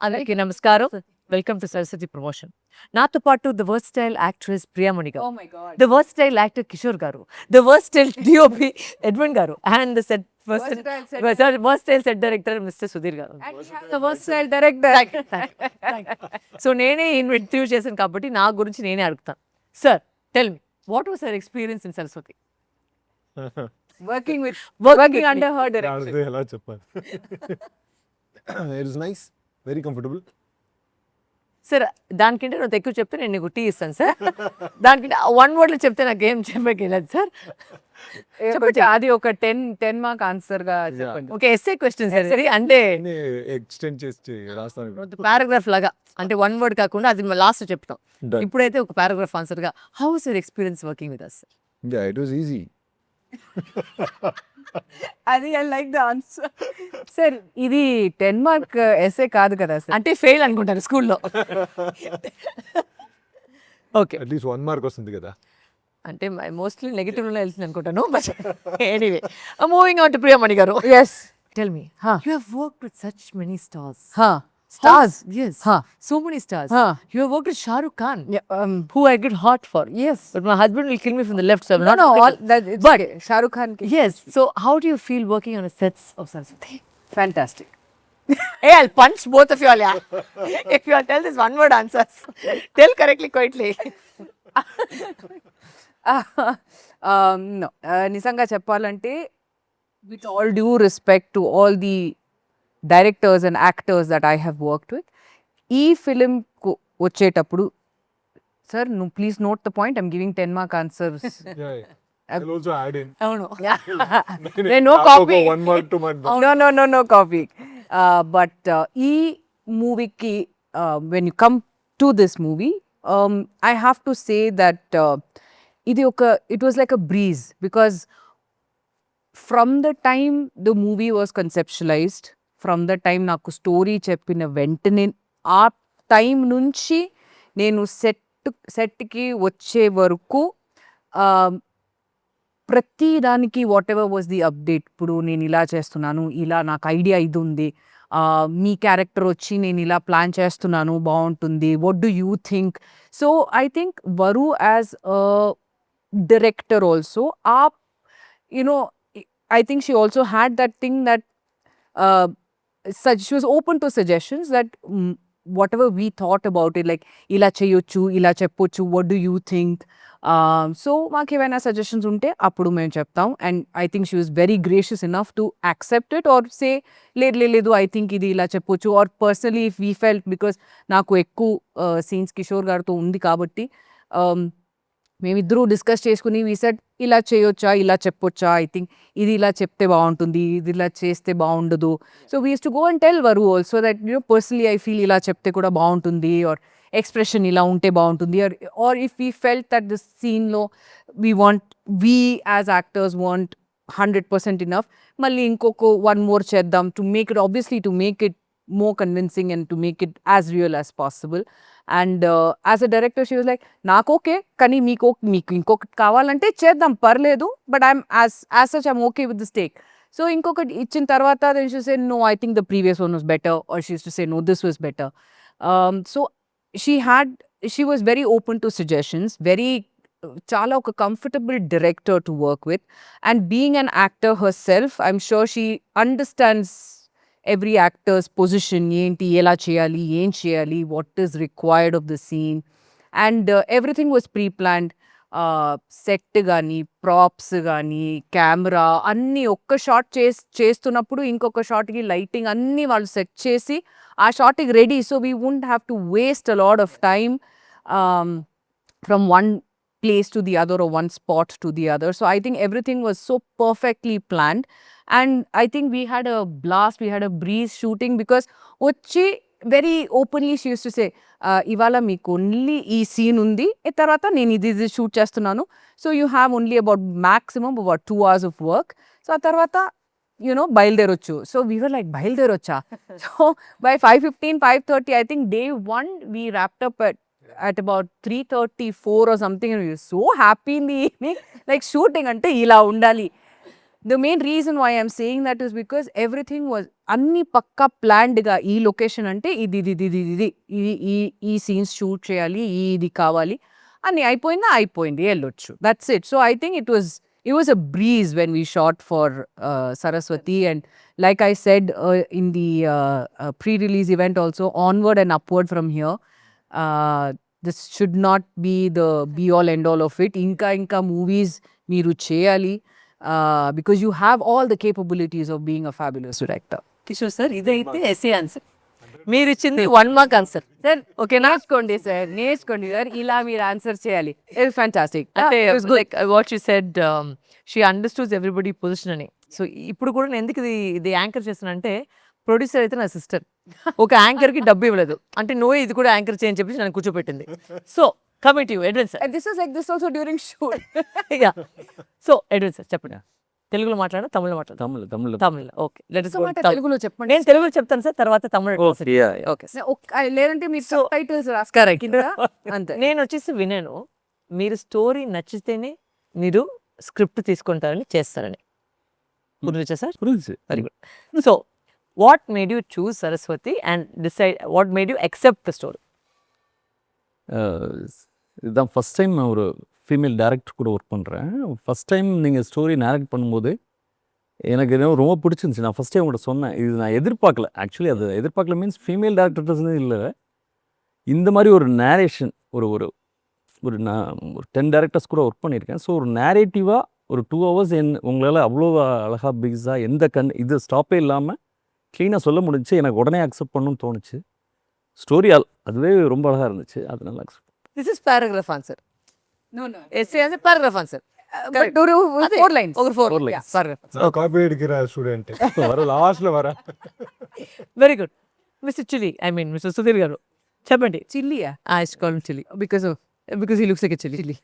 అందరికీ నమస్కారం. Welcome to Saraswati promotion. నాతో పాటు ద వర్స్టైల్ యాక్ట్రెస్ ప్రియామణి గారు, ద వర్స్టైల్ యాక్టర్ కిషోర్ గారు, ద వర్స్టైల్ డిఓపి ఎడ్విన్ గారు, and the set versatile set director mister Sudheer గారు. Versatile director. సో నేనే ఇంటర్వ్యూ చేశాను కాబట్టి నా గురించి నేనే అడుగుతాను. Sir, tell me, what was your experience in Saraswati? Working under her direction. ఎలా చెప్పాలి? It is nice, very comfortable. Sir, దానికంటే నువ్వు ఎక్కువ చెప్తే నేను నీకు టీ ఇస్తాను సార్. దానికంటే 1 word లో చెప్తే నాకు ఏం చెప్పలేదు సార్. అది ఒక 10 మార్క్ ఆన్సర్ గా చెప్పండి. ఓకే, ఎస్ఏ క్వశ్చన్ సార్ ఇది. అంటే ఎక్స్టెండ్ చేసి రాస్తాను. పారాగ్రాఫ్ లాగా, అంటే 1 word కాకుండా అది లాస్ట్ చెప్తాం. Done. ఇప్పుడైతే ఒక పారాగ్రాఫ్ ఆన్సర్ గా, how was your experience working with us? Yeah, it was easy. అది I like the answer. Sir, ఇది 10 మార్క్ ఎస్ఏ కాదు కదా సార్. అంటే ఫెయిల్ అనుకుంటారు స్కూల్లో. ఓకే, అట్లీస్ట్ 1 మార్క్ వస్తుంది కదా. అంటే మోస్ట్లీ నెగిటివ్ లో వెళ్తుంది అనుకుంటాను. But anyway, moving on to Priyamani గారు. Yes, tell me, Huh. you have worked with such many stars. Stars. Yes. Huh. So many stars. Huh. You have worked with Shah Rukh Khan, who I get hot for. Yes. But my husband will kill me from the left, so I'm not. No, looking all at- that it's But okay. Shahrukh Khan కి. yes. So how do you feel working on a sets of Saraswathi? Fantastic. Hey, I'll punch both of you all, yeah. If you all tell this one word answers, tell correctly, quietly. No, నిజంగా చెప్పాలంటే, with all due respect to all the directors and actors that I have worked with, ఈ film వచ్చేటప్పుడు, sir నువ్వు please note the point, I'm giving 10 mark answers. Yeah, I'll also add in. అవును. No copy. 1 mark, 2 mark. No copy. But ఈ మూవీకి, when you come to this movie, I have to say that it was like a breeze, because from the time the movie was conceptualized, from the time నాకు story చెప్పిన వెంటనే, ఆ time నుంచి నేను సెట్కి వచ్చే వరకు ప్రతి దానికి what ever was the update. ఇప్పుడు నేను ఇలా చేస్తున్నాను, ఇలా నాకు ఐడియా ఇది ఉంది, మీ క్యారెక్టర్ వచ్చి నేను ఇలా ప్లాన్ చేస్తున్నాను, బాగుంటుంది, what do you think? So I think Varu as a director also, I think she also had that thing that she was open to suggestions, that whatever we thought about it, like ila cheyochu, ila cheppochu, what do you think? So maku evaina suggestions unte appudu mem cheptam, and I think she was very gracious enough to accept it or say ledu I think idi ila cheppochu. Or personally, if we felt, because naku ekku scenes Kishore garto undi kabatti, మేమిద్దరూ discuss చేసుకుని we said, ఇలా చేయొచ్చా, ఇలా చెప్పొచ్చా, I think ఇది ఇలా చెప్తే బాగుంటుంది, ఇది ఇలా చేస్తే బాగుండదు. So we use to go and tell Varu also that personally I feel ఇలా చెప్తే కూడా బాగుంటుంది, ఆర్ ఎక్స్ప్రెషన్ ఇలా ఉంటే బాగుంటుంది, or if we felt that this సీన్లో we as actors want 100% enough, మళ్ళీ ఇంకొక 1 more చేద్దాం, to make it, obviously to make it more convincing and to make it as real as possible. And as a director, she was like, నాకు okay, కానీ మీకు ఇంకొకటి కావాలంటే చేద్దాం, పర్లేదు, but I'm as such I'm okay with this take. So ఇంకొకటి ఇచ్చిన తర్వాత then she said, no, I think the previous one was better, or she used to say, no, this was better. So she was very open to suggestions, very చాలా ఒక comfortable director to work with, and being an actor herself, I'm sure she understands every actor's position, ఏంటి, ఎలా చేయాలి, ఏం చేయాలి, what is required of the scene, and everything was pre-planned. Set కానీ, props కానీ, camera అన్నీ ఒక్క షాట్ చేస్తున్నప్పుడు ఇంకొక షాట్కి లైటింగ్ అన్నీ వాళ్ళు సెట్ చేసి ఆ షాట్కి ready. So we won't have to waste a lot of time from one place to the other, or one spot to the other. So I think everything was so perfectly planned, and I think we had a blast, we had a breeze shooting, because వచ్చి very openly she used to say, ఇవాళ మీకు only ఈ scene ఉంది, తర్వాత నేను ఇది shoot చేస్తున్నాను, so you have only about maximum about 2 hours of work. So ఆ తర్వాత బయలుదేరొచ్చు. సో వీ వర్ లైక్, బయలుదేరొచ్చా? So by 5:15, 5:30, I think day 1 we wrapped up at about 3:34 or something, and we were so happy in the evening, like shooting ante ila undali. The main reason why I'm saying that is because everything was అన్ని పక్కా planned గా ఈ location అంటే ఈ scenes shoot చేయాలి ఇది కావాలి అని అయిపోయింది వెళ్ళొచ్చు that's it so I think it was a breeze when we shot for Saraswathi and like I said in the pre-release event also onward and upward from here this should not be the be all end all of it ఇంకా movies మీరు చేయాలి because you have all the capabilities of being a fabulous director. Kishore sir ఇదైతే SA answer మీరు ఇచ్చింది 1 mark answer sir ఓకేనా నేర్చుకోండి sir ఇలా మీరు ఆన్సర్ చేయాలి ఇట్స్ ఫ్యాంటాస్టిక్ అంటే like what she said she understoods everybody position అని సో ఇప్పుడు కూడా నేను ఎందుకు ఇది యాంకర్ చేస్తానంటే ప్రొడ్యూసర్ అయితే నా సిస్టర్ ఒక యాంకర్కి డబ్బు ఇవ్వలేదు అంటే నువ్వే ఇది కూడా యాంకర్ చేయని చెప్పేసి నన్ను కూర్చోపెట్టింది so commit you Edwin sir this is like this also during shoot. So Edwin sir చెప్పండి తెలుగులో మాట్లాడా తమిళ్లో మాట్లాడా తమిళ్ ఓకే లెట్స్ గో తెలుగులో చెప్పండి నేను తెలుగులో చెప్తాను సార్ తర్వాత తమిళ ఓకే లేదంటే మీరు సబ్ టైటిల్స్ రాసుకోరా అంతే నేను వచ్చేసి వినాను మీరు స్టోరీ నచ్చితేనే మీరు స్క్రిప్ట్ తీసుకుంటారని చేస్తారని గురించి sir very good so what made you choose Saraswati and decide what made you accept the story இதுதான் ஃபஸ்ட் டைம் நான் ஒரு ஃபீமேல் டேரக்டர் கூட ஒர்க் பண்ணுறேன் ஃபஸ்ட் டைம் நீங்கள் ஸ்டோரி நேரக்ட் பண்ணும்போது எனக்கு என்ன ரொம்ப பிடிச்சிருந்துச்சி நான் ஃபஸ்ட் டைம் உங்கள்கிட்ட சொன்னேன் இது நான் எதிர்பார்க்கல ஆக்சுவலி அது எதிர்பார்க்கல மீன்ஸ் ஃபீமேல் டேரக்டர்ஸ்னு இல்லை இந்த மாதிரி ஒரு நேரேஷன் ஒரு நான் ஒரு 10 டேரக்டர்ஸ் கூட ஒர்க் பண்ணியிருக்கேன் ஸோ ஒரு நேரேட்டிவாக ஒரு 2 hours உங்களால் அவ்வளோ அழகாக பிக்ஸாக எந்த இது ஸ்டாப்பே இல்லாமல் க்ளீனாக சொல்ல முடிஞ்சுச்சு எனக்கு உடனே அக்செப்ட் பண்ணணும்னு தோணுச்சு ஸ்டோரி அதுவே ரொம்ப அழகாக இருந்துச்சு அதனால accept this is paragraph answer no essay answer paragraph answer but ஒரு 4 lines ஒரு 4 lines நான் காப்பி அடிக்கிற ஸ்டூடெண்ட் வர லாஸ்ட்ல வர very good mister Chilli I mean mister Sudheer గారు చెప్పండి చిల్లియా I call him Chilli because of because he looks like a chili.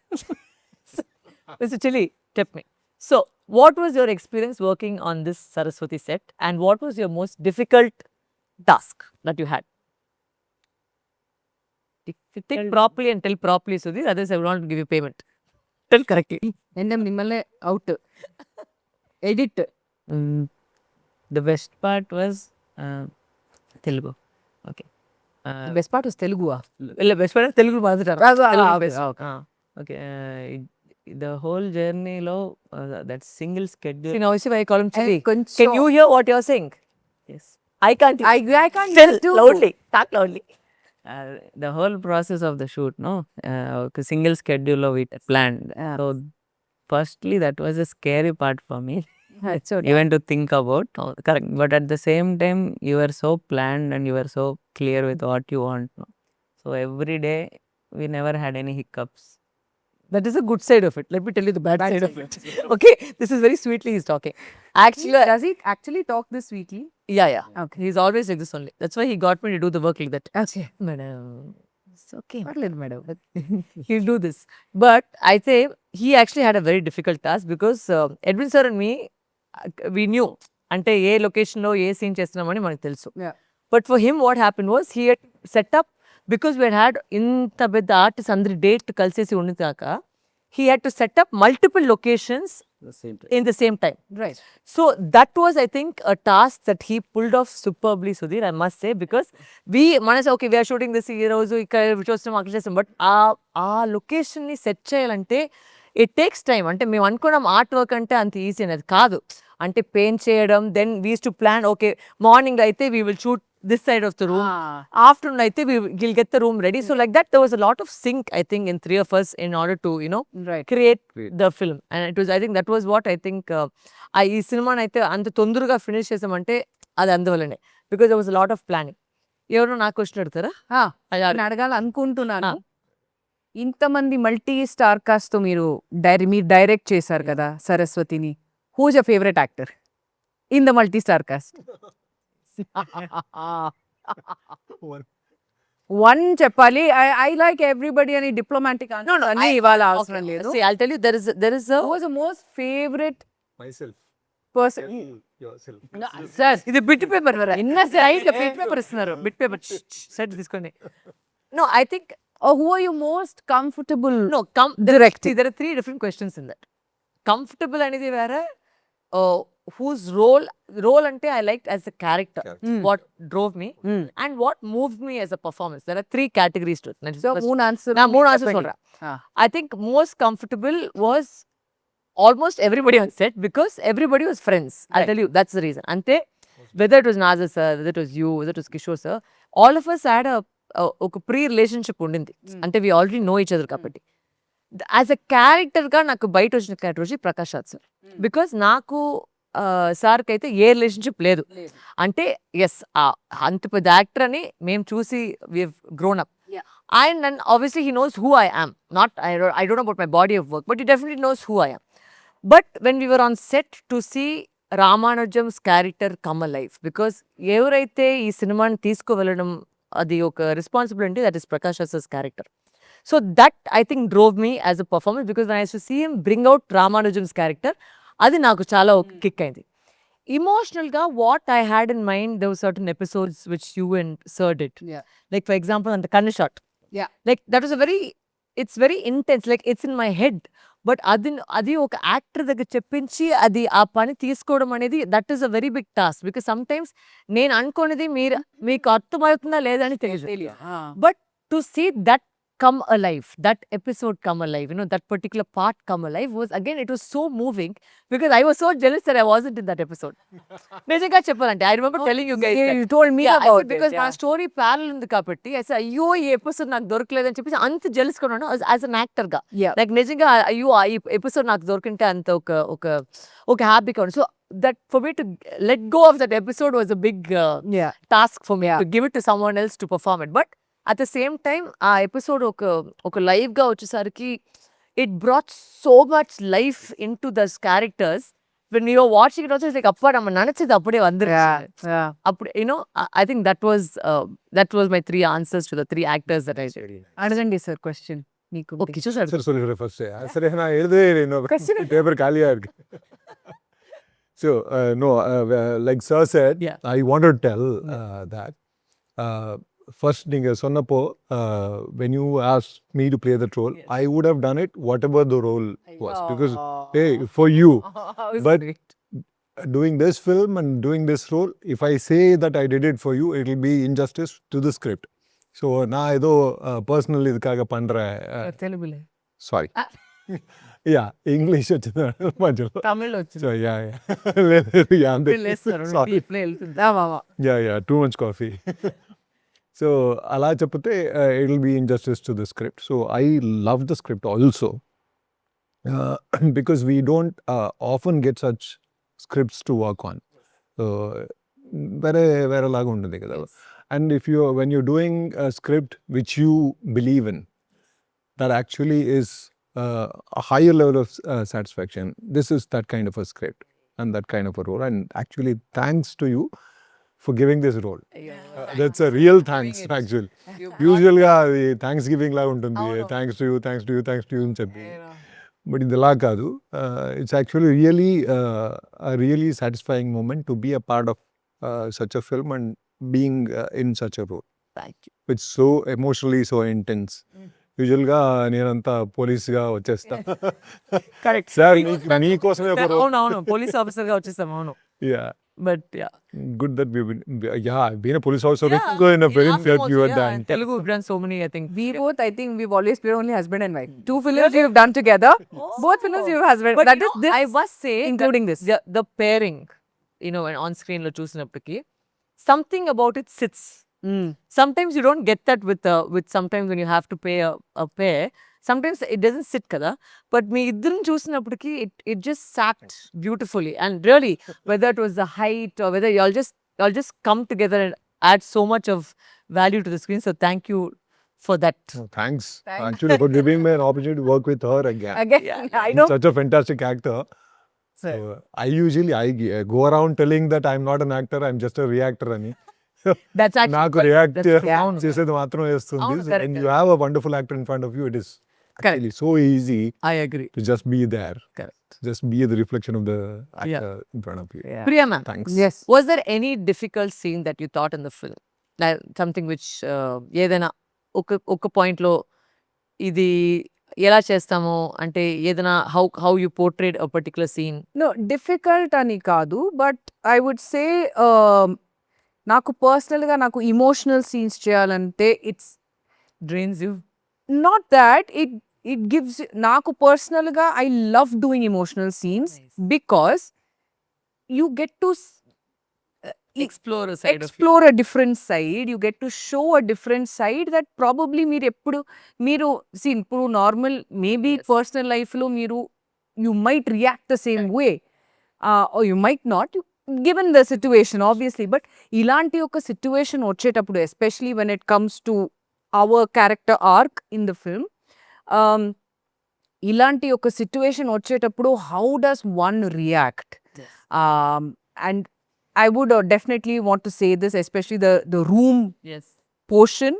Mr. Chili, tell me. So, what was your experience working on this Saraswathi set and what was your most difficult task that you had? Think properly and tell properly, Sudhir, otherwise I will not give you payment. Tell correctly. నిమ్మల్ని out edit The best part was Telugu. Okay. Best part తెలుగువా ಇಲ್ಲ best friend Telugu మాట్లాడారు okay the whole journey lo that single schedule now see why I call him chili can you hear what you're saying yes I can't tell loudly talk loudly the whole process of the shoot no single schedule of it planned so firstly that was a scary part for me even to think about correct but at the same time you were so planned and you were so clear with what you want no? So every day we never had any hiccups that is a good side of it let me tell you the bad side of it okay this is very sweetly he's talking actually does he actually talk this sweetly yeah okay he's always like this only that's why he got me to do the work like that okay madam it's okay madam he'll do this but I say he actually had a very difficult task because Edwin sir and me we knew అంటే ఏ లొకేషన్లో ఏ scene చేస్తున్నామని మనకు తెలుసు but for him what happen was he had set up because we had ఇంత పెద్ద artist అందరి date కలిసేసి ఉండిదాక he had to set up multiple locations in the same time right so that was I think a task that he pulled off superbly Sudhir I must say because we manage okay we are shooting this heroes ikkada chostam akkada chestam but aa location ni set cheyalante it takes time అంటే మేము అనుకున్నాం art work అంటే అంత easy అనేది కాదు అంటే paint చేయడం then we use to plan okay morning అయితే we will shoot this side of the room afternoon I think we'll get the room ready so like that there was a lot of sync I think in 3 of us in order to you know create the film and it was I think that was what I think ఈ సినిమాని అయితే అంత తొందరగా finish చేసామంటే అది అందువల్లనే because there was a lot of planning ఎవరు నాకు క్వశ్చన్ అడుగుతారా అడగాలి అనుకుంటున్నాను ఇంతమంది మల్టీ స్టార్ కాస్ట్ తో మీరు డైరెక్ట్ చేశారు కదా సరస్వతిని whose a favourite actor in the multi star cast one చెప్పాలి ఐ లైక్ ఎవ్రీబడి అని డిప్లొమాటిక్ అన్ని ఇవాళ అవసరం లేదు I'll tell you there is a who was the most favorite myself person yourself sir ఇది బిట్ పేపర్ ఇన్న side bit paper ఇస్తున్నారు bit paper set తీసుకొని no I think or who are you most comfortable no directing see there are 3 different questions in that comfortable అనేది వేరే whose role ante I liked as a character, what drove me and what moved me as a performance. There are 3 categories to it. So, moon answer. நான் 3 answers சொல்றேன். I think most comfortable was almost everybody on set because everybody was friends. I'll tell you, that's the reason. Ante, whether it was Nazar sir, whether it was you, whether it was Kishore sir, all of us had a pre-relationship undindi. Ante we already know each other kabatti. As a character గా నాకు బయట వచ్చిన character వచ్చి Prakash Raj sir. Because నాకు సార్కి అయితే ఏ relationship లేదు. అంటే ఎస్ అంత పెద్ద యాక్టర్ అని మేము చూసి we grown up. And obviously he knows who I am. Not I don't know about my body of work, but he definitely knows who I am. But when we were on set to see Ramanujam's character come alive, because ఎవరైతే ఈ సినిమాని తీసుకువెళ్ళడం అది ఒక responsibility, that is Prakash Raj's character. So that I think drove me as a performance, because when I used to see him bring out Ramanujam's character, అది నాకు చాలా kick అయింది. Emotional what I had in mind, there were certain episodes which you and Sir did. Yeah. Like for example on the Kanna shot. Yeah. Like that was it's very intense, like it's in my head. But అది ఒక actor దగ్గర చెప్పించి అది ఆ పని తీసుకోవడం అనేది that is a very big task. Because sometimes నేను అనుకున్నది మీకు అర్థమవుతుందా లేదా అని తెలియదు. But to see that come alive, that episode come alive, you know, that particular part come alive was, again, it was so moving because I was so jealous that I wasn't in that episode. నిజంగా చెప్పాలంటే I remember telling you guys that. You told me Yeah, about it. because my story parallel ఉంది కాబట్టి I said అయ్యో ఈ episode నాకు దొరకలేదని చెప్పేసి అంత jealous గా ఉన్నాను as an actor గా. Yeah. Like నిజంగా అయ్యో ఈ ఎపిసోడ్ నాకు దొరికింటే అంత ఒక హ్యాపీగా ఉంది. So that for me to let go of that episode was a big task for me, to give it to someone else to perform it. But at the same time ఆ episode ఒక live గా వచ్చేసరికి it brought so much life into those characters. When you were watching it also, it's like appa நம்ம நினைச்சது அப்படியே வந்துருச்சு. அப்படி you know, I think that was my 3 answers to the 3 actors that I did. అడగండి sir question మీకు. Okay, Kishore sir. Sir சொல்லிடுறேன் first. சரி நான் எழுதவே இல்லை, இன்னும் பேப்பர் காலியாக இருக்கு. So no, like sir said, I wanted to tell that first நீங்கள் சொன்னப்போ when you asked me to play that role, I would have done it whatever the role was, because hey, for you. But doing this film and doing this role, if I say that I did it for you, it will be injustice to the script. So நான் ஏதோ personal இதுக்காக பண்ணுறேன். తెలుగులే. Sorry yeah English వచ్చింది మధ్యలో. తమిళ్ వచ్చింది. So yeah లేదు yeah అంతే. Yeah too much coffee. So అలా చెప్తే it will be injustice to the script. So I love the script also because we don't often get such scripts to work on. వేరేలాగా ఉంటుంది కదా. And if you when you're doing a script which you believe in, that actually is a higher level of satisfaction. This is that kind of a script and that kind of a role, and actually thanks to you for giving this role. That's a real thanks actually. Usually అది Thanksgiving లాగా ఉంటుంది, thanks to you thanks to you thanks to you అని చెప్పి. But ఇది ఇలా కాదు. It's actually really satisfying moment to be a part of such a film and being in such a role. Thank you. It's so emotionally so intense. యూజువల్గా నేనంతా పోలీస్గా వచ్చేస్తా. Correct sir నీకోసమే ఒక role. అవును పోలీస్ ఆఫీసర్ గా వచ్చేసాం. అవును. Yeah. But Good that I've been a police officer in a film that you were done. Telugu we've done so many, I think. I think we've always been only husband and wife. 2 films we've done together. Both films you've husband. But That is this, I must say, including this. The pairing, you know, when on screen lo చూసినప్పటికి something about it sits. Sometimes you don't get that with sometimes when you have to pay a pair. Sometimes it doesn't sit kada, but me iddarum చూసినప్పటికి it just sat beautifully. And really, whether it was the height or whether y'all just come together and add so much of value to the screen. So thank you for that. Oh, thanks actually for giving me an opportunity to work with her again. I know. Such a fantastic actor. So I go around telling that I'm not an actor, I'm just a reactor ani. That's actually నాకు react అవును. చేసేది మాత్రం వేస్తుంది. అవును, correct. And you have a wonderful actor in front of you, it is actually so easy I agree. to just be there. Correct. Just be the reflection of the actor in front of you. Priya ma'am, Thanks. Yes. was there any difficult scene that you thought in the film? Like something which ఏదైనా ఒక point లో ఇది ఎలా చేస్తాము అంటే ఏదైనా how you portray a particular scene? No difficult అని కాదు. బట్ ఐ వుడ్ సే నాకు పర్సనల్‌గా నాకు ఎమోషనల్ సీన్స్ చేయాలంటే it's drains you? Not that it gives నాకు పర్సనల్‌గా I love doing emotional scenes Nice. Because you get to explore side of you. explore a different side, you get to show a different side that probably మీరు see ఇప్పుడు normal maybe Yes. Personal లైఫ్లో you might react the same way, or you might not, given the situation obviously, but ఇలాంటి ఒక situation వచ్చేటప్పుడు especially when it comes to our character arc in the film, ఇలాంటి ఒక situation వచ్చేటప్పుడు how does one react? Yes. And I would definitely want to say this, especially the room Yes. portion.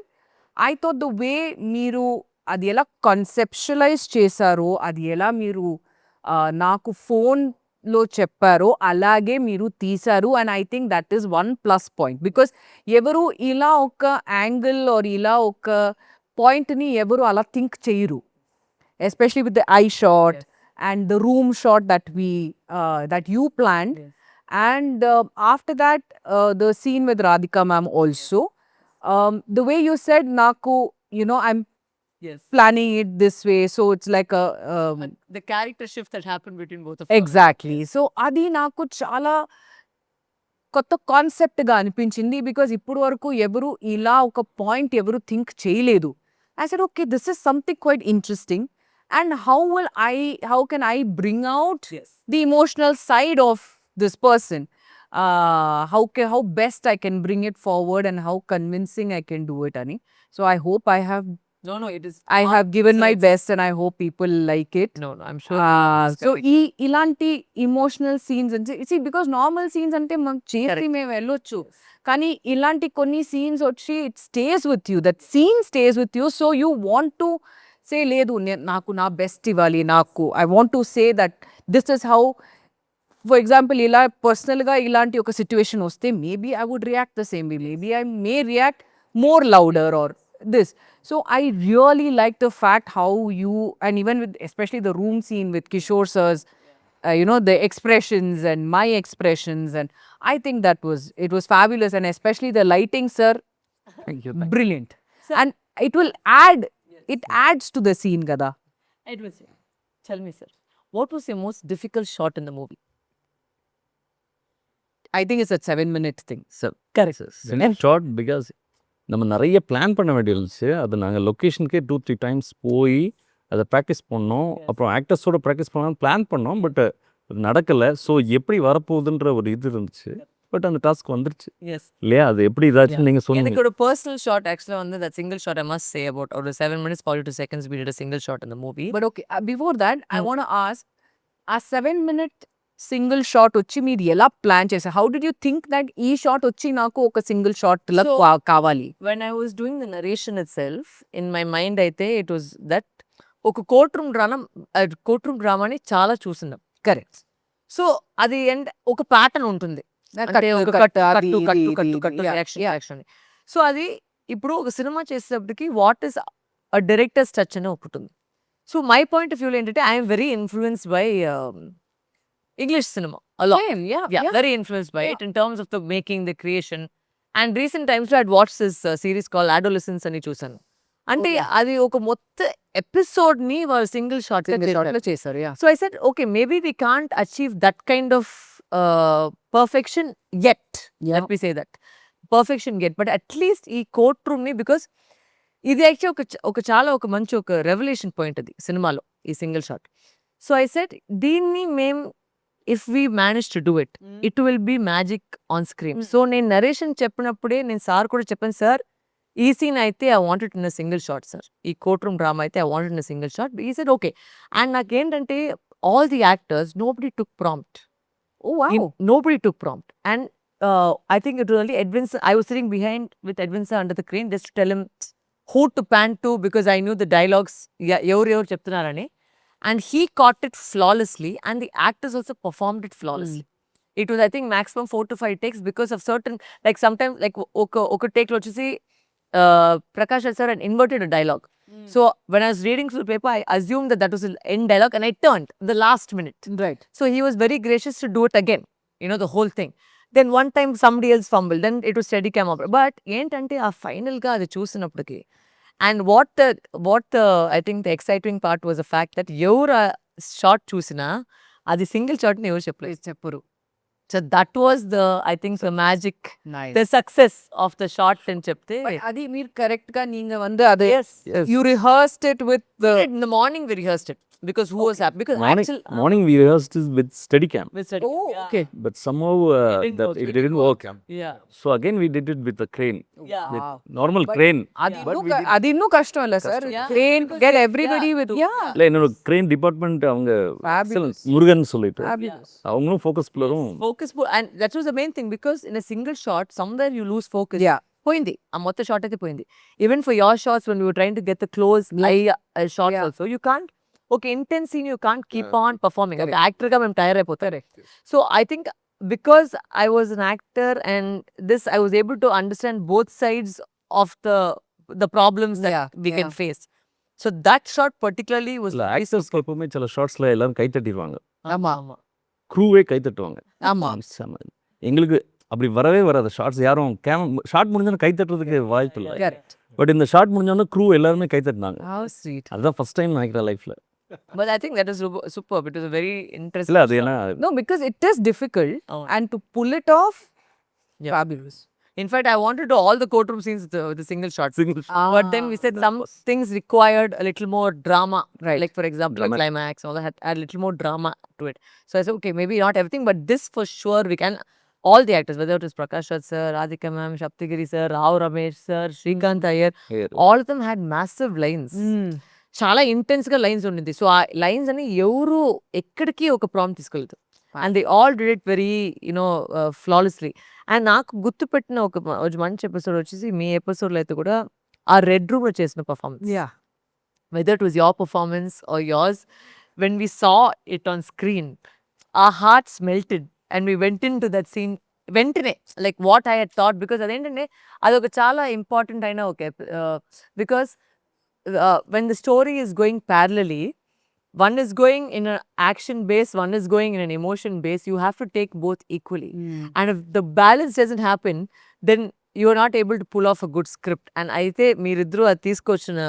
I thought the way మీరు అది ఎలా కన్సెప్షువలైజ్ చేశారో, అది ఎలా మీరు నాకు ఫోన్లో చెప్పారో అలాగే మీరు తీశారు. And I think that is one plus point. Because ఎవరు ఇలా ఒక యాంగిల్ ఆర్ ఇలా ఒక పాయింట్ని ఎవరు అలా థింక్ చేయరు, especially with the I shot Yes. and the room shot that you planned. Yes. And after that, the scene with Radhika ma'am also. The way you said, Naku, I'm Yes. planning it this way. So it's like a. The character shift that happened between both of them. Exactly. So అది నాకు చాలా కొత్త కాన్సెప్ట్గా అనిపించింది. Because ఇప్పుడు వరకు ఎవరు ఇలా ఒక పాయింట్ ఎవరు థింక్ చేయలేదు. I said, okay, this is something quite interesting. And how can I bring out Yes. the emotional side of this person? How best I can bring it forward and how convincing I can do it, Ani. So I hope I have No, it is. given my excellent. best, and I hope people like it. No, I'm sure. So ఇలాంటి emotional scenes అంటే because normal scenes అంటే మనం చేసి Correct. మేము వెళ్ళొచ్చు, కానీ ఇలాంటి కొన్ని సీన్స్ వచ్చి it stays with you, that scene stays with you. So you want to say లేదు నాకు నా బెస్ట్ ఇవ్వాలి, నాకు I want to say that this is how. For example ఇలా పర్సనల్గా ఇలాంటి ఒక సిచ్యువేషన్ వస్తే maybe I would react the same way, maybe I may react more louder or this. So I really like the fact how you, and even with especially the room scene with Kishore sir's, the expressions and my expressions, and I think it was fabulous, and especially the lighting, sir, Thank you. brilliant. Sir. And it will adds to the scene, Gada. It was. Tell me, sir, what was your most difficult shot in the movie? I think it's a 7-minute thing. So, Correct. Short because நம்ம நிறைய plan பண்ண வேண்டியிருந்துச்சு. அது நாங்கள் லொக்கேஷனுக்கே 2-3 times போய் அதை practice பண்ணோம். அப்புறம் ஆக்டர்ஸோட practice பண்ணலாம் பிளான் பண்ணோம். பட் அது நடக்கலை. ஸோ எப்படி வரப்போகுதுன்ற ஒரு இது இருந்துச்சு. பட் அந்த டாஸ்க் வந்துருச்சு Yes. இல்லையா? அது எப்படி இதாச்சுன்னு நீங்கள் சொன்னீங்க. எனக்கு ஒரு பர்சனல் ஷாட் ஆக்சுவலாக வந்து that single shot I must say about ஒரு 7 minutes 42 seconds we did a single shot in the movie. But okay, before that, I want to ask, a 7-minute single shot వచ్చి మీరు ఎలా plan చేశారు? How did you think that ఈ shot వచ్చి నాకు ఒక single shot So, కావాలి? when I was doing the narration itself, in my mind అయితే it was that ఒక కోర్ట్ రూమ్ డ్రామాని చాలా చూస్తున్నాం. కరెక్ట్. సో అది అండ్ ఒక ప్యాటర్న్ ఉంటుంది, అంటే ఒక కట్టు యాక్షన్. సో అది ఇప్పుడు ఒక సినిమా చేసేటప్పటికి what is a director's touch అని ఒకటి ఉంది. సో మై పాయింట్ ఆఫ్ వ్యూలో ఏంటంటే I'm very influenced by English cinema a lot. Same, yeah. Very influenced by it in terms of the making, the creation. And recent times I'd watched this series called Adolescence అని చూసాను. అంటే అది ఒక మొత్తం episode ని వాళ్ళు single shot లో చేశారు. So I said okay maybe we can't achieve that kind of perfection yet, let me say that perfection yet, but at least ఈ కోర్ట్ రూమ్ ని, బికాస్ ఇది యాక్చువల్ ఒక మంచి ఒక రెవల్యూషన్ పాయింట్ అది సినిమాలో ఈ single shot. So I said దీన్ని మేము if we manage to do it, it will be magic on screen. So నేను నరేషన్ చెప్పినప్పుడే నేను సార్ కూడా చెప్పాను, సార్ ఈ సీన్ అయితే I wanted in a single shot sir, ఈ కోర్ట్ రూమ్ డ్రామా అయితే I wanted in a single shot. ఈ సెడ్ ఓకే. అండ్ నాకేంటంటే all the actors nobody took prompt. Oh wow. Nobody took prompt. And I think it was only Edwin sir. I was sitting behind with Edwin sir under the crane just to tell him who to pan to, because I knew the dialogues. Evaru cheptunarani. And he caught it flawlessly, and the actors also performed it flawlessly. It was, I think, maximum 4 to 5 takes because of certain, like sometimes, like oka take lo chesi Prakash sir had inverted a dialogue. So when I was reading through the paper, I assumed that was the end dialogue, and I turned the last minute. Right. So he was very gracious to do it again, the whole thing. Then one time somebody else fumbled, then it was steady cam up. But ఏంటంటే ఆ final గా అది చూసినప్పటికి, and what the I think the exciting part was the fact that ఎవరు ఆ shot చూసినా అది single shot ని ఎవరు చెప్పలేదు. చెప్పరు. So that was the, I think, the magic, Nice. the success of the shot అని చెప్తే. But అది మీరు కరెక్ట్ గా நீங்க வந்து அது Yes. you rehearsed it with the In the morning we rehearsed it because who was happy because actually Morning we rehearsed this with Steadicam, we said, Oh, okay. but somehow didn't work. it didn't work. yeah So again we did it with a crane, yeah with normal crane. அது இன்னும் கஷ்டம் இல்ல sir. Yeah. Train get everybody with yeah. இல்லை என்னோட crane department அவங்க Fabulous. Murugan சொல்லிட்டு Fabulous. அவங்களும் focus பிளரும் focus and that was the main thing because in a single shot somewhere you lose focus. Yeah. పోయింది ఆ మొత్తం షాట్ అయితే పోయింది. Even for your shots when we were trying to get the close eye shots Yeah. also you can't, okay, intense scene you can't keep on performing. Correct. ఒక actor గా మేము tire అయిపోతాం. So I think because I was an actor and this I was able to understand both sides of the problems that Yeah, we can face. So that shot particularly was இல்லை ஆக்டர்ஸ்க்கு எப்பவுமே சில ஷார்ட்ஸில் எல்லாரும் கை தட்டிடுவாங்க, ஆமா க்ரூவே கை தட்டுவாங்க. ஆமா. செம. எங்களுக்கு அப்படி வரவே வராது ஷார்ட்ஸ், யாரும் ஷார்ட் முடிஞ்சோன்னு கை தட்டுறதுக்கு வாய்ப்பு இல்லை. Correct. பட் இந்த ஷார்ட் முடிஞ்சோன்னு க்ரூ எல்லாருமே கை தட்டினாங்க. How sweet. அதுதான் ஃபர்ஸ்ட் டைம் நினைக்கிறேன் லைஃப்ல. but I think that is superb. It was a very interesting இல்லை அது shot. ஏன்னா No, because it is difficult Oh. and to pull it off, Yeah. fabulous. In fact, I wanted to do all the courtroom scenes with a single shot. single But then we said some things required a little more drama. Right. Like for example, a Dramatic. climax, all that had add a little more drama to it. So I said, okay, maybe not everything, but this for sure we can. All the actors, whether it was Prakash Raj sir, Radhika ma'am, Shaptigiri sir, Rao Ramesh sir, Srikanth Iyer, all of them had massive lines. చాలా intense గా lines ఉండింది. సో ఆ lines అని ఎవరు ఎక్కడికి ఒక prompt తీసుకెళ్తారు. And they all did it very flawlessly. And నాకు గుర్తుపెట్టిన ఒక మంచి ఎపిసోడ్ వచ్చేసి మీ ఎపిసోడ్లో అయితే కూడా ఆ రెడ్ రూమ్ లో చేసిన performance. Yeah. Whether it was your performance or yours, when we saw it on screen, our hearts melted and we went into that scene వెంటనే like what I had thought, because అదేంటంటే అదొక చాలా important అయిన ఒక because when the story is going parallelly, one is going in an action base, one is going in an emotion base, you have to take both equally. And if the balance doesn't happen, then you are not able to pull off a good script. And అయితే మీరిద్దరూ అది తీసుకొచ్చిన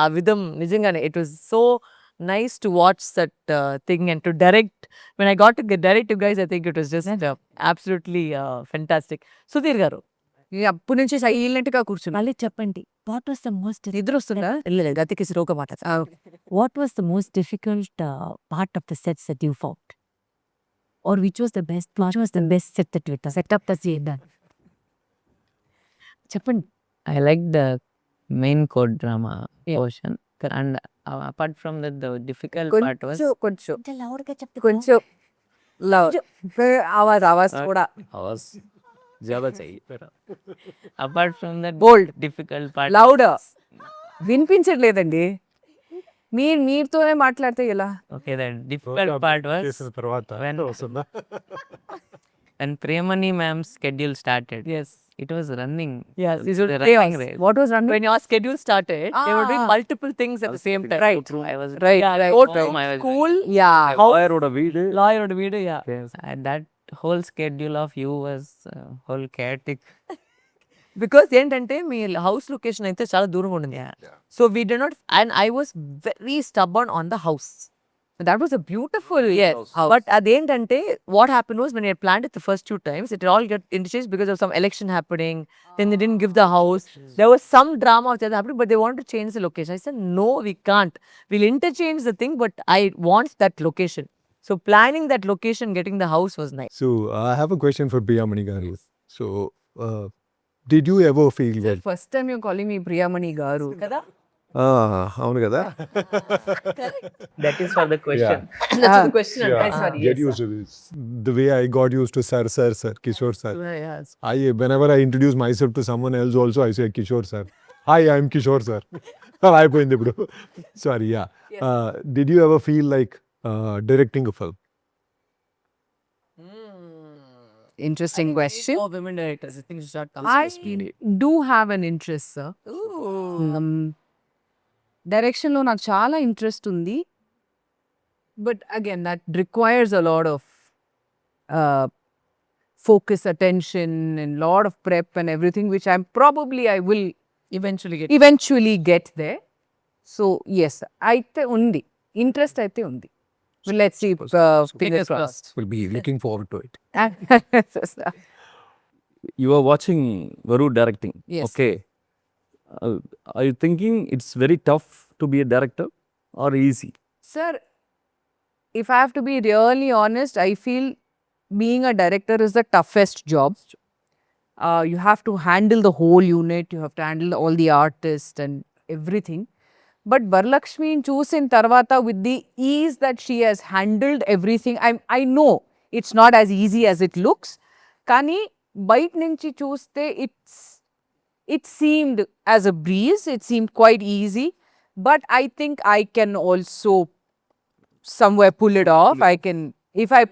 ఆ విధం నిజంగానే it was so nice to watch that thing and to direct. When I got to direct you guys, I think it was just absolutely fantastic. Sudhir garu, అప్పటి నుంచి silent గా కూర్చున్నా. మళ్ళీ చెప్పండి, వాట్ వాస్ ద మోస్ట్ నిద్ర వస్తుందా? లేదు గతికి రోగ మాట, what was the most difficult part of the sets that you found, or which was the best, what was the best set that you set up that you done? చెప్పండి. I like the main core drama Yeah. portion, and apart from that, the difficult part was కొంచెం కొంచెం love Awaaz కూడా आवाज ज्यादा चाहिए. apart from that Bold. difficult part. Loud వినిపించట్లేదండి. మీతోనే మాట్లాడితే ఎలా? Okay, the difficult part was when Priyanmani ma'am's schedule started. Yes. It was running. Yes, It this was was the running chaos. race. What was running? When your schedule started, they were doing Ah. multiple things at the same time. Right. I was Right, Yeah, right, courtroom, right. I was- school, Yeah. லாயரோட வீடு lawyer oda video, yeah. and that whole schedule of you was whole chaotic. Because ఏంటంటే మీ house location అయితే చాలా దూరంగా ఉండింది. So we did not, and I was very stubborn on the house. That was a beautiful Yes, house. but అదేంటంటే what happened was when I planned it the first 2 times, it all got interchanged because of some election happening. Then they didn't give the house. There was some drama of that happening, but they wanted to change the location. I said, no, we can't. We'll interchange the thing, but I want that location. So planning that location, getting the house was nice. So I have a question for Priyanmani garu. So did you ever feel that? First time you're calling me Priyanmani garu. కదా? అవును కదా. That is for the question. That's the question. Yeah. Sorry. Get used to this. The way I got used to sir, Kishore sir. Yes. Whenever I introduce myself to someone else also, I say Kishore sir. Hi, I'm Kishore sir. అయిపోయింది ఇప్పుడు. Sorry, yeah. Did you ever feel like directing a film? Interesting question. Oh, women directors, I think you should come. I do have an interest, sir. Ooh. డైరెక్షన్లో నాకు చాలా interest ఉంది. But again that requires a lot of focus, attention, and lot of prep and everything, which I will eventually get there. So yes, అయితే ఉంది, interest అయితే ఉంది. Let's see. Fingers crossed. We'll be looking forward to it. You are watching Varu directing. Yes. Okay. Are you thinking it's very tough to be a director or easy? Sir, if I have to be really honest, I feel being a director is the toughest job. You have to handle the whole unit, you have to handle all the artists and everything. But Varalaxmi చూసిన తర్వాత with the ease that she has handled everything, I know it's not as easy as it looks. కానీ బయట నుంచి చూస్తే it seemed as a breeze, it seemed quite easy. But I think I can also somewhere pull it off. I can, if I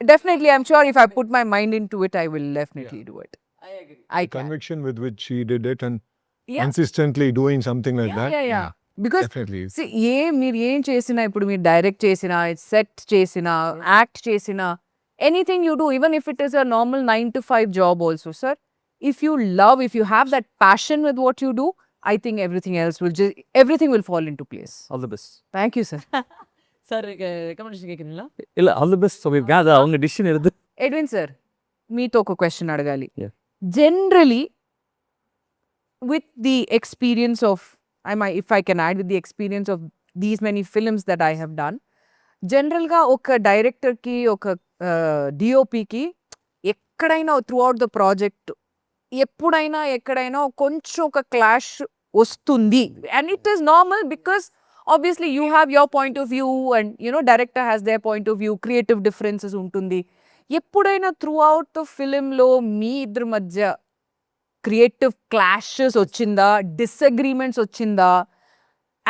definitely, I'm sure if I put my mind into it, I will definitely do it. I can. Conviction with which she did it and Yeah. consistently doing something like that. Yeah. Because Definitely. see, మీరు ఏం చేసినా, ఇప్పుడు మీరు direct చేసినా, set చేసినా, act చేసినా, anything you do, even if it is a normal 9 to 5 job also, sir, if you love, if you have that passion with what you do, I think everything will fall into place. All the best. Thank you, sir. Sir recommendation கேட்குறீங்களா? இல்ல all the best சொல்லிருக்கேன். அது அவங்க decision எடுத்து. Edwin sir, మీతో ఒక question అడగాలి. Yeah. Generally with the experience of, if I can add, with the experience of these many films that I have done, జనరల్గా ఒక డైరెక్టర్కి, ఒక డిఓపికి ఎక్కడైనా త్రూ అవుట్ ద ప్రాజెక్ట్ ఎప్పుడైనా ఎక్కడైనా కొంచెం ఒక క్లాష్ వస్తుంది. And it is normal because obviously you have your point of view and director has their point of view, creative differences ఉంటుంది. ఎప్పుడైనా త్రూ అవుట్ ద ఫిలింలో మీ ఇద్దరి మధ్య క్రియేటివ్ క్లాషెస్ వచ్చిందా, డిసగ్రీమెంట్స్ వచ్చిందా?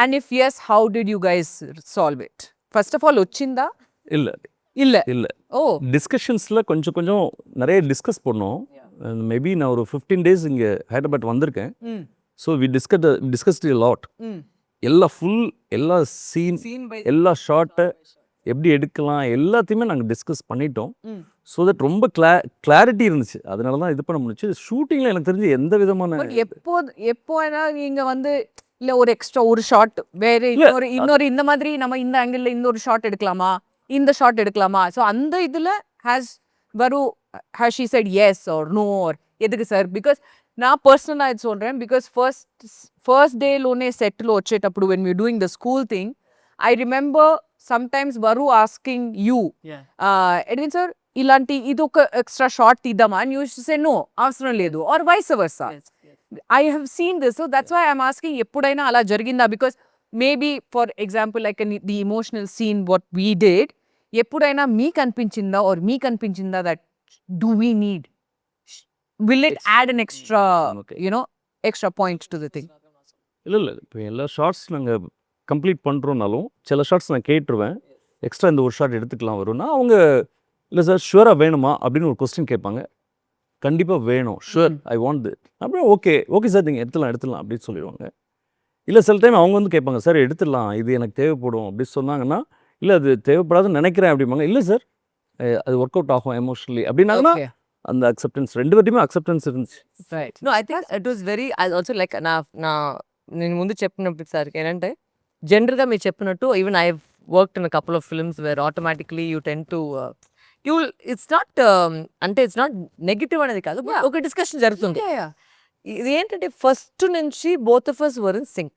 And if yes, how did you guys solve it? First of all వచ్చిందా? இல்ல இல்ல. இல்ல ஓ, டிஸ்கஷன்ஸில் கொஞ்சம் கொஞ்சம் நிறைய டிஸ்கஸ் பண்ணோம். மேபி நான் ஒரு 15 days இங்கே ஹைதராபாத் வந்திருக்கேன். So we discussed a lot. எல்லா எல்லா சீன், எல்லா ஷார்ட்டை எப்படி எடுக்கலாம் எல்லாத்தையுமே நாங்கள் டிஸ்கஸ் பண்ணிட்டோம். ஸோ தட் ரொம்ப கிளாரிட்டி இருந்துச்சு. அதனால தான் இது பண்ண முடிச்சு. ஷூட்டிங்கில் எனக்கு தெரிஞ்சு எந்த விதமான எப்போ நீங்க இல்ல ஒரு எக்ஸ்ட்ரா ஒரு ஷாட் வேற இன்னொரு இந்த மாதிரி நம்ம இந்த ஆங்கிள் இன்னொரு ஷாட் எடுக்கலாமா, இந்த ஷாட் எடுக்கலாமா, ஸோ அந்த இதுல has she said yes or no or எதுக்கு சார்? బికాస్ నా పర్సనల్ ఇది சொல்றேன், బికాస్ ఫస్ట్ డేలోనే సెట్లో వచ్చేటప్పుడు when we're doing the school thing, I remember sometimes Varu asking you, Edwin sir, ఇలాంటి ఇది ఒక ఎక్స్ట్రా షాట్ తీద్దామా, and you used to say no, అవసరం లేదు, or vice versa. I have seen this, so that's why I'm asking, ఎప్పుడైనా అలా జరిగిందా? Because maybe for example like the emotional scene what we did, ఎప్పుడైనా మీకు అనిపించిందా or మీకు అనిపించిందా that do we need, will it add an extra extra point to the thing? இல்லை இப்போ எல்லா ஷார்ட்ஸ் நாங்கள் கம்ப்ளீட் பண்ணுறோன்னாலும் சில ஷார்ட்ஸ் நான் கேட்டுருவேன், எக்ஸ்ட்ரா இந்த ஒரு ஷார்ட் எடுத்துக்கலாம் வரும்னா அவங்க இல்லை சார் ஷுவராக வேணுமா அப்படின்னு ஒரு கொஸ்டின் கேட்பாங்க. கண்டிப்பாக வேணும், ஷுவர், ஐ வாண்ட் திட். அப்படியே ஓகே சார் நீங்கள் எடுத்துடலாம் அப்படின்னு சொல்லிடுவாங்க. இல்லை சில டைம் அவங்க கேட்பாங்க, சார் எடுத்துடலாம், இது எனக்கு தேவைப்படும் அப்படின்னு சொன்னாங்கன்னா, இல்லை அது தேவைப்படாதுன்னு நினைக்கிறேன் அப்படிம்பாங்க. இல்லை சார் அது ஒர்க் அவுட் ஆகும் எமோஷனலி அப்படின்னாங்கன்னா அந்த அக்செப்டன்ஸ் ரெண்டு பேர்ட்டையுமே அக்செப்டன்ஸ் இருந்துச்சு. Right. No, I think it was very, I also like, నేను ముందు చెప్పినప్పుడు సార్ ఏంటంటే జనరల్గా మీరు చెప్పినట్టు even I worked in a couple of films wear automatically you ten to it's not అంటే ఇట్స్ నాట్ నెగిటివ్ అనేది కాదు, ఒక డిస్కషన్ జరుగుతుంది. ఇది ఏంటంటే ఫస్ట్ నుంచి both of us were in sync.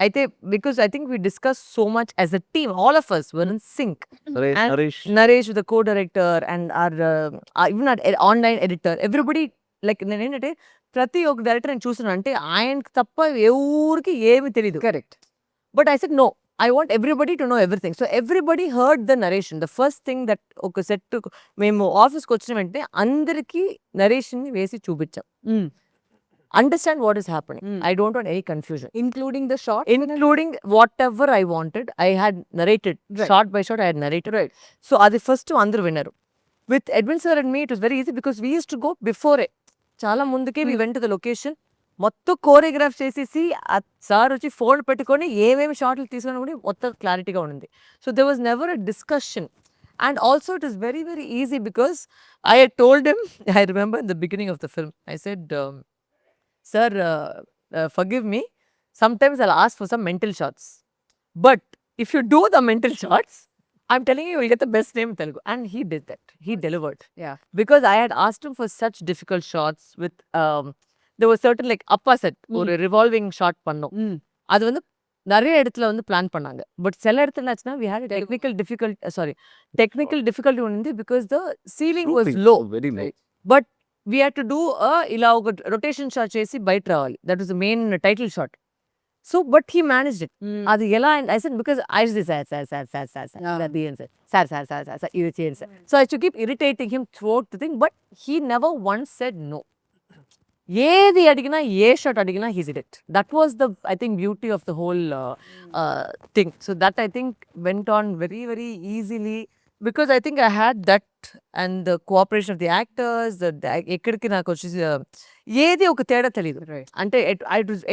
అయితే because I think we discuss so much as a team, all of us were in sync. Naresh the co-director and even our online editor, everybody, like నేను ఏంటంటే ప్రతి ఒక్క director నేను చూసిన అంటే ఆయనకి తప్ప ఎవరికి ఏమి తెలియదు. Correct. But I said no, I want everybody to know everything. So everybody heard the narration. The first thing that ఒక సెట్ మేము ఆఫీస్కి వచ్చిన వెంటనే అందరికీ నరేషన్ని వేసి చూపించాం. Understand what is happening. I don't want any confusion. Including the shot? Including whatever I wanted, I had narrated. Shot by shot, I had narrated. Right. So అది first అందరు విన్నారు. With Edwin sir and me, it was very easy because we used to go before it. చాలా ముందుకే we went to the location. మొత్తం choreograph చేసేసి ఆ sir వచ్చి phone పెట్టుకొని ఏమేమి షాట్లు తీసుకుని కూడా మొత్తం క్లారిటీగా ఉండింది. So they was never a discussion. And also it is very very easy because I had told him, I remember in the beginning of the film, I said, sir, forgive me, sometimes I'll ask for some mental shots, but if you do the mental shots, I'm telling you, you'll get the best name in Telugu. And he did that. He delivered. Yeah. Because I had asked him for such difficult shots with, there was certain like அப்பா set ஒரு revolving shot பண்ணோம். அது வந்து நிறைய இடத்துல வந்து plan பண்ணாங்க. But சில இடத்துல என்னாச்சுன்னா we had a technical difficulty ఉంది because the ceiling was low. Very low. But we had to do ఇలా ఒక రొటేషన్ షాట్ చేసి బయట రావాలి. That was the main title shot. So, but he managed it. అది ఎలా I said, because I just said, at the end, sir, ఇది చేయండి sir. So I used to keep irritating him throughout the thing, but he never once said no. ఏది అడిగినా ఏ shot అడిగినా he did it. That was the, I think, beauty of the whole thing. So that I think went on very very easily because I think I had that and the cooperation of the actors. ఎక్కడికి నాకు వచ్చేసి ఏది ఒక తేడా తెలియదు అంటే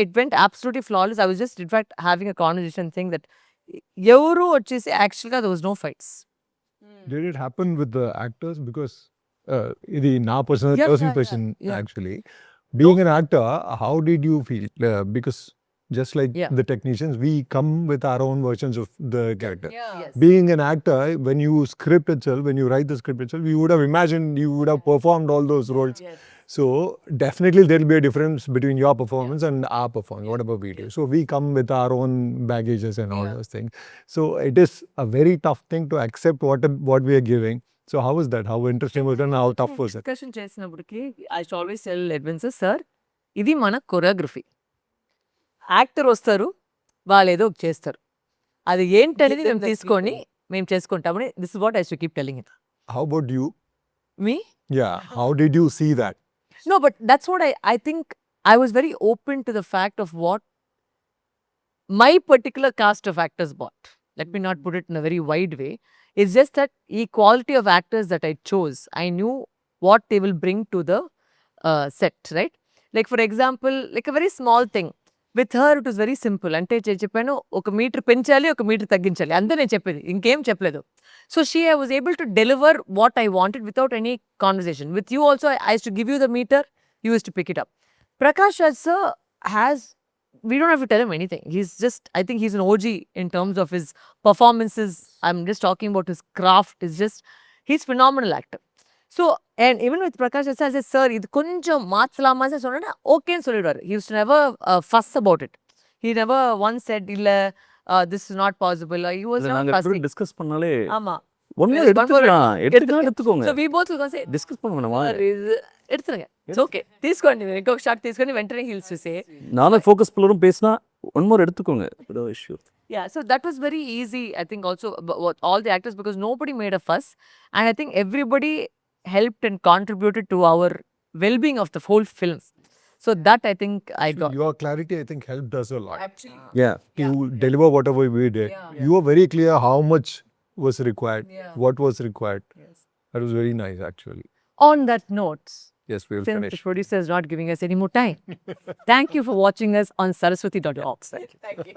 it went absolutely flawless. I was just in fact having a conversation saying that ఎవరు వచ్చేసి యాక్చువల్గా there was no fights. Did it happen with the actors? Because ఇది నా personal impression actually. Being an actor, how did you feel? Because just like the technicians, we come with our own versions of the character. Yes. Being an actor, when you script itself, when you write the script itself, you would have imagined, you would have performed all those roles. Yes. So definitely there will be a difference between your performance and our performance, whatever we do. So we come with our own baggages and all those things. So it is a very tough thing to accept what we are giving. So how was that? How interesting was it and how tough was it? Discussion చేసినప్పటికి I always tell Edwin sir ఇది మన choreography. Actor వస్తారు వాళ్ళు ఏదో ఒకటి చేస్తారు అది ఏంటనేది మేము తీసుకొని మేము చేసుకుంటామని this is what I to keep telling it. How about you? Me Yeah. How did you see that? No, but that's what I think I was very open to the fact of what my particular cast of actors bought. Let me not put it in a very wide way. It's just that the quality of actors that I chose, I knew what they will bring to the set, right? Like for example, like a very small thing. With her, it was very simple. అంటే చెప్పాను ఒక metre పెంచాలి ఒక metre తగ్గించాలి అంతే నేను చెప్పేది ఇంకేం చెప్పలేదు. So I was able to deliver what I wanted without any conversation. With you also, I used to give you the meter, you used to pick it up. Prakash Raj sir has, we don't have to tell him anything. He's just, I think he's an OG in terms of his performances. I'm just talking about his craft. It's just, he's phenomenal actor. So, and even with Prakash Raj sir, I said, sir, இது கொஞ்சம் மாத்தலாமா சொன்னா ஓகேன்னு சொல்லிடுவாரு. He used to never fuss about it. He never once said, இல்ல this is not possible. He was இதை not நாங்க fussy. Discuss பண்ணாலே ஆமா. ஒண்ணு One more எடுத்துக்கோங்க So we both will go say, discuss பண்ணுவேன் sir, இது எடுத்துருங்க. It's okay. తీసుకోండి మీరు ఇంకొక షాట్ తీసుకొని వెంటనే he used to say. நானே ஃபோக்கஸ் புல்லரும் பேசினா ஒன் மோர் எடுத்துக்கோங்க issue. Yeah, so that was very easy, I think, also all the actors because nobody made a fuss, and I think everybody helped and contributed to our well-being of the whole film. So that I think I got. Your clarity, I think, helped us a lot Yeah. to deliver whatever we did. You were very clear how much was required, what was required. That was very nice, actually. On that note, Yes, we will since finish. the producer is not giving us any more time, thank you for watching us on Saraswathi.org. Thank you.